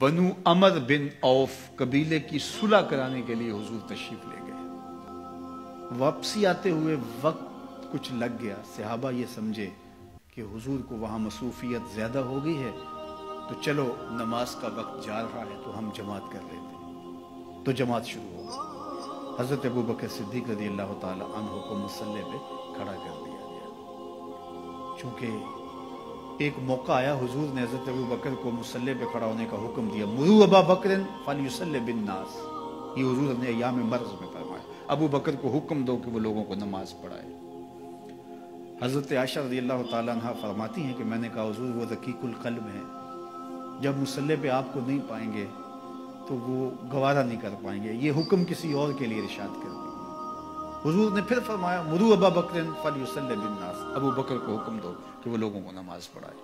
बनु अमर बिन of कबीले की सुलह कराने के लिए हुजूर तशरीफ ले गए। वापसी आते हुए वक्त कुछ लग गया। सहाबा ये समझे कि हुजूर को वहां मसरूफियत ज्यादा हो गई है, तो चलो नमाज का वक्त जा रहा है तो हम जमात कर लेते। तो जमात शुरू हो गई। हजरत अबू बकर सिद्दीक रज़ी अल्लाह ताला अन्हु को मुसल्ले पे खड़ा कर दिया गया। चूंकि एक मौका आया, हुजूर ने हजरत अबू बकर को मुसल्ले पे खड़ा होने का हुक्म दिया। मुरू अबा बकर फलयुसल्लि बिन्नास, ये हुजूर ने अय्याम मर्ज़ में फरमाया। अबू बकर को हुक्म दो कि वो लोगों को नमाज पढ़ाए। हजरत आयशा रज़ी अल्लाह ताला अन्हा फरमाती हैं कि मैंने कहा हुजूर वो रकीकुल क़ल्ब है, जब मुसल्ले पे आपको नहीं पाएंगे तो वो गवारा नहीं कर पाएंगे, ये हुक्म किसी और के लिए इरशाद कर दिया। हुजूर ने फिर फरमाया मुरू अबा बकर फलयुसल्लि बिन्नास, अबू बकर को हुक्म दो कि वो लोगों को नमाज पढ़ाए।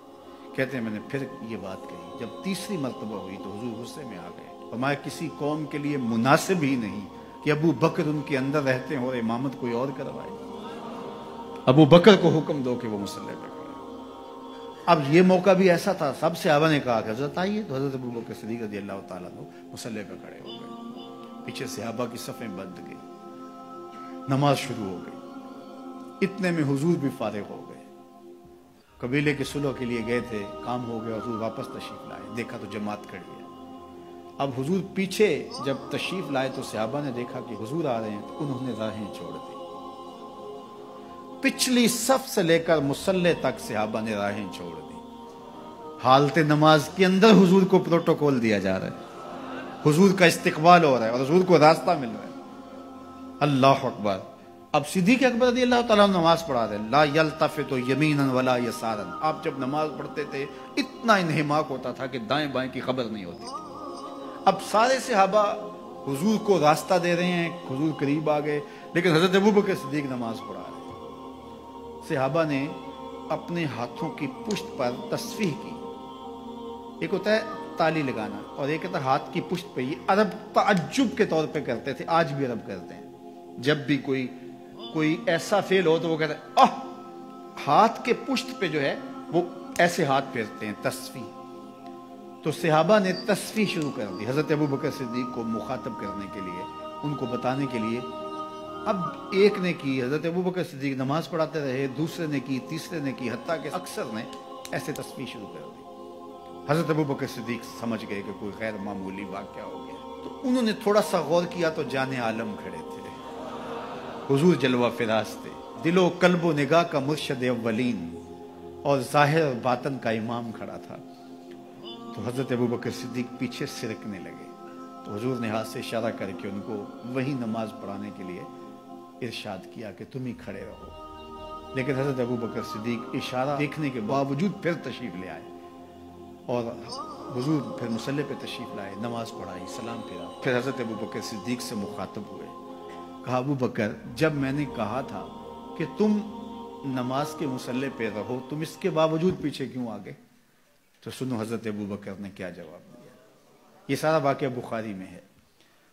कहते हैं मैंने फिर ये बात कही। जब तीसरी मर्तबा हुई तो हुजूर गुस्से में आ गए। फरमाया किसी कौम के लिए मुनासिब ही नहीं कि अबू बकर उनके अंदर रहते हैं और इमामत कोई और करवाए। अबू बकर को हुक्म दो कि वो मुसल्ले पे खड़े। अब ये मौका भी ऐसा था, सब सहाबा ने कहा कि हजरत आइए, तो हजरत अबू बकर सिद्दीक रज़ी अल्लाह ताला अन्हु मुसल्ले पे खड़े हो गए। पीछे सहाबा की सफ़ें बंद गई, नमाज शुरू हो गई। इतने में हुजूर भी फारिग हो गए। कबीले के सुलह के लिए गए थे, काम हो गया, हुजूर वापस तशरीफ लाए। देखा तो जमात खड़ी है। अब हुजूर पीछे जब तशरीफ लाए तो सहाबा ने देखा कि हुजूर आ रहे हैं, तो उन्होंने राहें छोड़ दी। पिछली सफ से लेकर मुसल्ले तक सहाबा ने राहें छोड़ दी। हालत नमाज के अंदर हुजूर को प्रोटोकॉल दिया जा रहा है, हुजूर का इस्तकबाल हो रहा है और हुजूर को रास्ता मिल रहा है। अल्लाह अकबर। अब सिद्दीक अकबर रज़ी अल्लाह ताला नमाज पढ़ा रहे, ला यल्तफितु यमीनन वला यसारन। आप जब नमाज पढ़ते थे इतना इन्हिमाक होता था कि दाएं बाएं की खबर नहीं होती थी। अब सारे सहाबा हुजूर को रास्ता दे रहे हैं, हुजूर करीब आ गए, लेकिन हजरत अबू बकर सिद्दीक नमाज पढ़ा रहे। सहाबा ने अपने हाथों की पुष्ट पर तस्बीह की। एक होता है ताली लगाना और एक होता है हाथ की पुष्ट पे। ये अरब ताज्जुब के तौर पे करते थे, आज भी अरब करते हैं। जब भी कोई ऐसा फेल हो तो वो कहते हैं आह, हाथ के पुष्ट पे जो है वो ऐसे हाथ फेरते हैं, तस्बीह। तो सहाबा ने तस्बीह शुरू कर दी हजरत अबू बकर सिद्दीक को मुखातब करने के लिए, उनको बताने के लिए। अब एक ने की, हजरत अबू बकर सिद्दीक नमाज पढ़ाते रहे, दूसरे ने की, तीसरे ने की, हत्ता के अक्सर ने ऐसे तस्बीह शुरू कर दी। हजरत अबू बकर सिद्दीक समझ गए कि कोई गैर मामूली वाक़या हो गया, तो उन्होंने थोड़ा सा गौर किया तो जाने आलम खड़े थे। हुजूर जलवा फिराज थे, दिलो कल्बो निगाह का मुर्शद अव्वलीन और जाहिर और बातन का इमाम खड़ा था। तो हजरत अबू बकर सिद्दीक पीछे सिरकने लगे, तो हुजूर ने हाथ से इशारा करके उनको वही नमाज पढ़ाने के लिए इरशाद किया कि तुम ही खड़े रहो। लेकिन हजरत अबू बकर सिद्दीक इशारा देखने के बावजूद फिर तशरीफ ले आए और हुजूर फिर मुसल्ले पे तशरीफ लाए, नमाज पढ़ाई, सलाम फिरा। फिर हजरत अबू बकर सिद्दीक से मुखातब हुए, कहा अबू बकर जब मैंने कहा था कि तुम नमाज के मुसल्ले पे रहो, तुम इसके बावजूद पीछे क्यों आ गए? तो सुनो हजरत अबू बकर ने क्या जवाब दिया। ये सारा वाक़या बुखारी में है।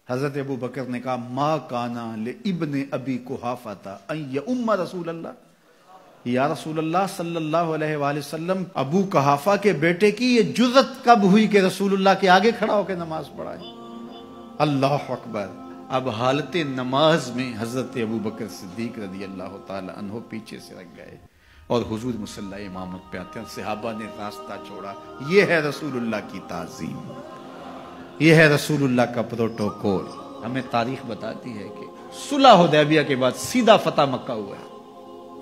हजरत अबू बकर ने कहा मा काना ले इब्ने अबी कुहाफा अन यउम्मा रसूल अल्लाह, या रसूल अल्लाह सल्लल्लाहु अलैहि वसल्लम, अबू कुहाफा के बेटे की ये जुर्रत कब हुई कि रसूलुल्लाह के आगे खड़ा होकर नमाज पढ़ाए? अल्लाह अकबर। अब हालत नमाज में हजरत अबू बकर सिद्दीक रज़ी अल्लाह ताला अन्हु पीछे से रख गए और हुजूर मुसल्ला इमामत पे आते हैं। सहाबा ने रास्ता छोड़ा। ये है रसूलुल्लाह की ताज़ीम, ये है रसूलुल्लाह का प्रोटोकॉल। हमें तारीख बताती है कि सुलह हुदैबिया के बाद सीधा फतह मक्का हुआ है,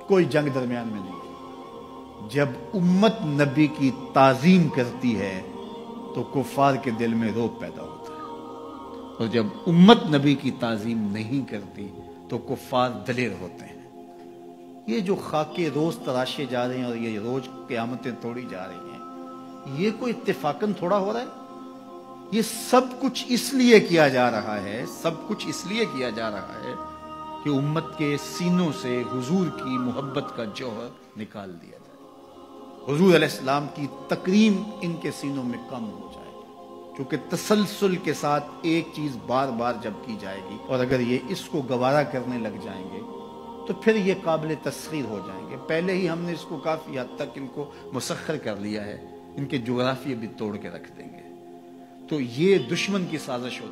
कोई जंग दरमियान में नहीं। जब उम्मत नबी की ताज़ीम करती है तो कुफार के दिल में रोब पैदा होता है, और जब उम्मत नबी की ताज़ीम नहीं करती तो कुफार दलेर होते हैं। ये जो खाके रोज तराशे जा रहे हैं और ये रोज क़यामतें तोड़ी जा रही हैं, ये कोई इत्तेफाकन थोड़ा हो रहा है। ये सब कुछ इसलिए किया जा रहा है, सब कुछ इसलिए किया जा रहा है कि उम्मत के सीनों से हुजूर की मोहब्बत का जौहर निकाल दिया जाए, हुजूर अलैहिस्सलाम की तकरीम इनके सीनों में कम हो जाए। क्योंकि तसलसल के साथ एक चीज बार बार जब की जाएगी और अगर ये इसको गवारा करने लग जाएंगे तो फिर ये काबिल तस्खीर हो जाएंगे। पहले ही हमने इसको काफी हद तक इनको मुसख्खर कर लिया है, इनके जोग्राफिया भी तोड़ के रख देंगे। تو یہ دشمن کی سازش ہوتی